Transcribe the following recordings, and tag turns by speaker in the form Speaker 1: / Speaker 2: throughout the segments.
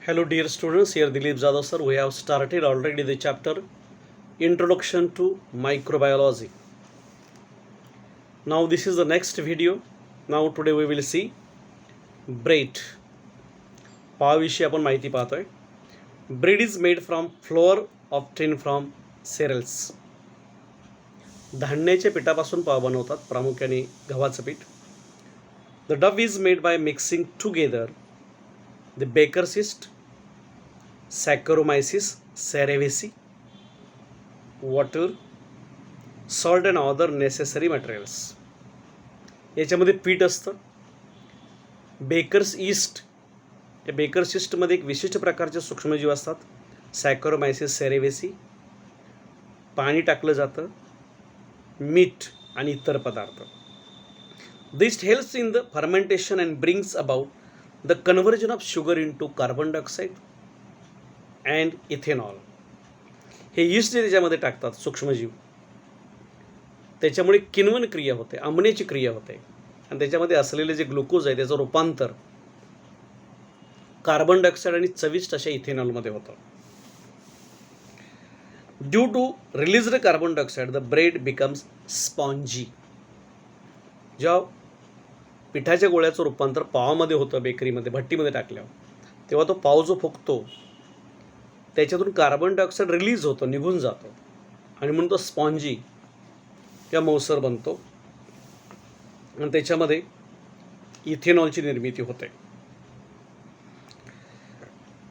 Speaker 1: Hello dear students, here Dilip Jadhav sir. We have started already the chapter Introduction to Microbiology. Now this is the next video. Now today we will see bread. पावाविषयी आपण माहिती पाहतोय. Bread is made from flour obtained from cereals. धान्याच्या पिठापासून पाव बनवतात, प्रामुख्याने गव्हाचं पीठ. The dough is made by mixing together the baker's yeast, Saccharomyces cerevisiae, water, salt and other necessary materials. याच्यामध्ये पीठ असतं. बेकर्स ईस्ट, त्या बेकर्स ईस्टमध्ये एक विशिष्ट प्रकारचे सूक्ष्मजीव असतात, सॅकरोमायसिस सेरेवेसी. पाणी टाकलं जातं, मीठ आणि इतर पदार्थ. This helps in the fermentation and brings about the conversion of sugar into carbon dioxide and ethanol. हे ईस्ट जे त्याच्यामध्ये टाकतात सूक्ष्मजीव, त्याच्यामुळे किण्वन क्रिया होते, आंबण्याची क्रिया होते आणि त्याच्यामध्ये असलेले जे ग्लुकोज आहे त्याचं रूपांतर कार्बन डायऑक्साईड आणि चविष्ट अशा इथेनॉलमध्ये होतं. Due to released carbon dioxide the bread becomes spongy. जेव्हा पिठाच्या गोळ्याचं रूपांतर पावामध्ये होतं बेकरीमध्ये, भट्टीमध्ये टाकल्यावर, तेव्हा तो पाव जो फुगतो त्याच्यातून कार्बन डायऑक्साईड रिलीज होतो, निघून जातो आणि म्हणून तो स्पॉन्जी किंवा मौसर बनतो आणि त्याच्यामध्ये इथेनॉलची निर्मिती होते.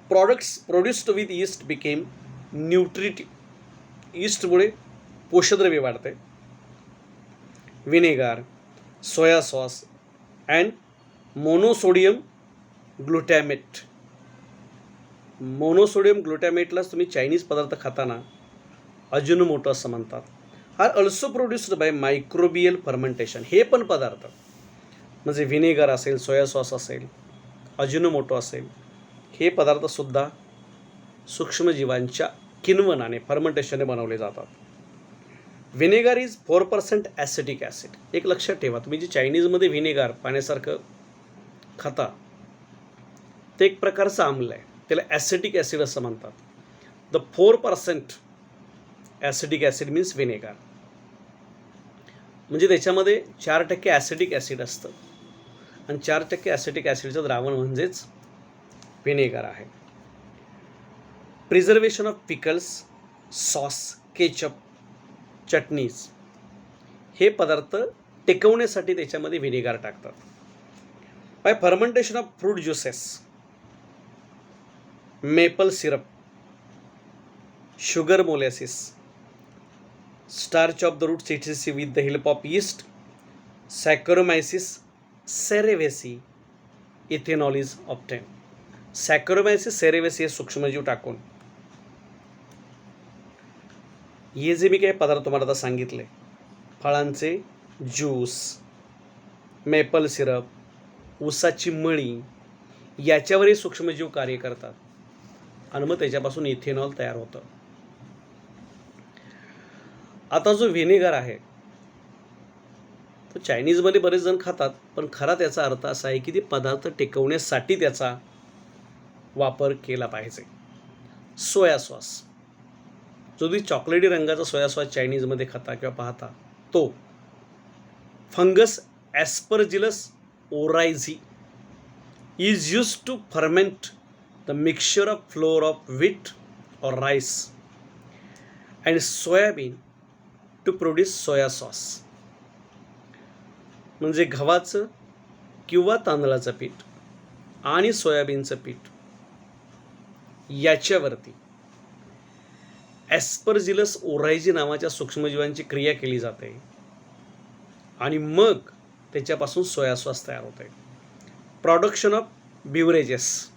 Speaker 1: Products produced with yeast became nutritive. ईस्टमुळे पोषद्रव्य वाढते. Vinegar, soy sauce and monosodium glutamate. Monosodium ग्लुटॅमेटलाच तुम्ही चायनीज पदार्थ खाताना अजिनोमोटो असं म्हणतात. Are also produced by microbial fermentation. हे पण पदार्थ म्हणजे व्हिनेगर असेल, सोया सॉस असेल, अजिनोमोटो असेल, हे पदार्थसुद्धा सूक्ष्मजीवांच्या किण्वनाने, फर्मेंटेशनने बनवले जातात. Vinegar is 4% acetic acid. एक लक्षात ठेवा, तुम्ही जे चायनीजमध्ये व्हिनेगार पाण्यासारखं खाता ते एक प्रकारचं आम्ल आहे, त्याला ॲसिटिक ॲसिड असं म्हणतात. The 4% acidic acid means vinegar. म्हणजे त्याच्यामध्ये 4% ॲसिडिक ॲसिड असतं आणि 4% ॲसिटिक ॲसिडचं द्रावण म्हणजेच व्हिनेगार आहे. Preservation of pickles, sauce, ketchup, chutneys हे पदार्थ टिकवण्यासाठी त्याच्यामध्ये व्हिनेगार टाकतात. By fermentation of fruit juices, maple syrup, sugar molasses, starch of the roots etc with the help of yeast, Saccharomyces cerevisiae, ethanol is obtained. Saccharomyces cerevisiae हे सूक्ष्मजीव टाकून हे जे मी काही पदार्थ तुम्हाला आता सांगितले, फळांचे ज्यूस, मेपल सिरप, ऊसाची मळी, याच्यावरही सूक्ष्मजीव कार्य करतात आणि मग त्याच्यापासून इथेनॉल तयार होतं. आता जो व्हिनेगर आहे तो चायनीजमध्ये बरेच जण खातात, पण खरा त्याचा अर्थ असा आहे की ते पदार्थ टिकवण्यासाठी त्याचा वापर केला पाहिजे. सोया सॉस, जो तुम्ही चॉकलेटी रंगाचा सोया सॉस चायनीजमध्ये खाता किंवा पाहता, तो fungus Aspergillus oryzae is use to ferment the mixture of flour of wheat or rice and soybean to produce soy sauce. म्हणजे गव्हाचं किंवा तांदळाचं पीठ आणि सोयाबीनचं पीठ याच्यावरती ॲस्परजिलस ओरायझी नावाच्या सूक्ष्मजीवांची क्रिया केली जाते आणि मग त्याच्यापासून सोया सॉस तयार होते. Production of beverages,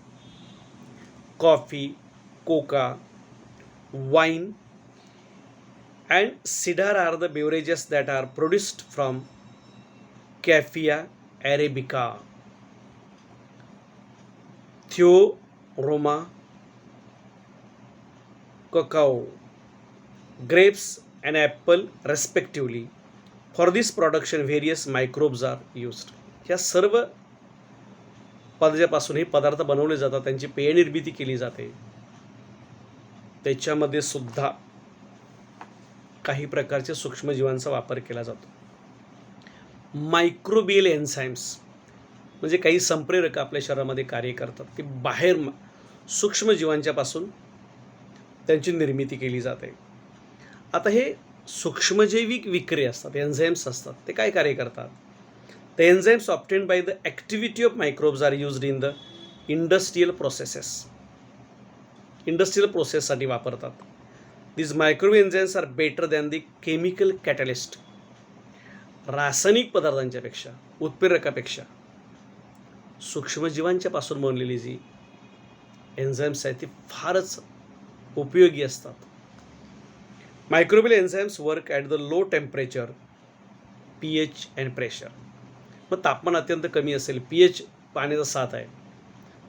Speaker 1: coffee, Coca, wine and cider are the beverages that are produced from Caffea arabica, Theoroma, cacao, grapes and apple respectively. For this production various microbes are used. ह्या सर्व ज्यापासून हे पदार्थ बनवले जातात त्यांची पेय निर्मिती केली जाते, त्याच्यामध्ये सुद्धा काही प्रकारचे सूक्ष्मजीवांचा वापर केला जातो. मायक्रोबियल एन्झाईम्स म्हणजे काही संप्रेरक आपल्या शरीरामध्ये कार्य करतात, ते बाहेर सूक्ष्मजीवांच्यापासून त्यांची निर्मिती केली जाते. आता हे सूक्ष्मजैविक विक्रिया असतात, एन्झाईम्स असतात, ते काय कार्य करतात? The enzymes obtained by the activity of microbes are used in the industrial processes. Industrial प्रोसेससाठी वापरतात. This microwave enzymes are better than the chemical catalyst. रासायनिक पदार्थांच्यापेक्षा, उत्प्रेरकापेक्षा सूक्ष्मजीवांच्या पासून बनलेली जी एन्झाईम्स आहेत ती फारच उपयोगी असतात. Microbial enzymes work at the low temperature, pH and pressure. मग तापमान अत्यंत कमी असेल, pH पाण्याचा 7 आहे,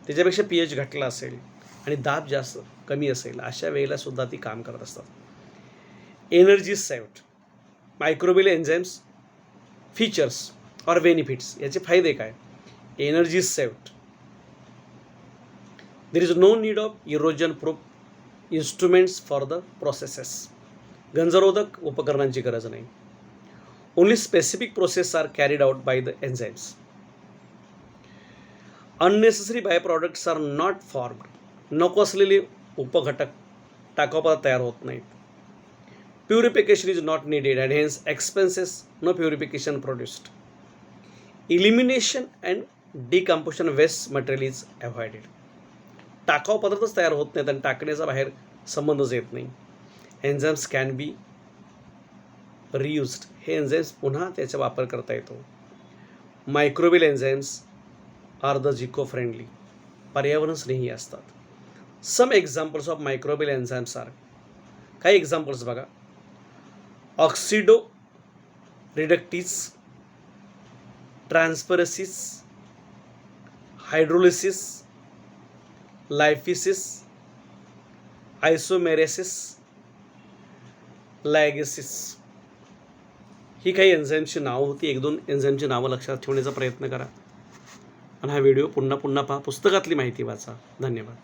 Speaker 1: त्याच्यापेक्षा pH घटला असेल आणि दाब जास्त कमी असेल, अशा वेळेला सुद्धा ती काम करत असतात. Energy saved. Microbial enzymes features or benefits, याचे फायदे काय? Energy saved. There is no need of erosion proof instruments for the processes. गंजरोधक उपकरणांची गरज नाही. Only specific process are carried out by the enzymes. Unnecessary by products are not formed. नको असलेले उपघटक टाकाऊ तयार होत नाहीत. Purification is not needed and hence expenses no purification produced. Elimination and decomposition waste material is avoided. टाकाऊ पदार्थच तयार होत नाहीत आणि टाकण्याचा बाहेर संबंधच येत नाही. Enzymes can be reused. हे एन्झाईम्स पुन्हा त्याचा वापर करता येतो. Microbial enzymes are the eco friendly. पर्यावरण स्नेही असतात. Some examples of microbial enzymes are. काही एक्झाम्पल्स बघा. ऑक्सिडो रिडक्टिस, ट्रान्सफरसिस, हायड्रोलिसिस, लायफिसिस, आयसोमेरेसिस, लायगेसिस. ही काही एन्झाईमची नावं होती. 1-2 एन्झाईमची नावं लक्षात ठेवण्याचा प्रयत्न करा आणि हा व्हिडिओ पुन्हा पहा. पुस्तकातली माहिती वाचा. धन्यवाद.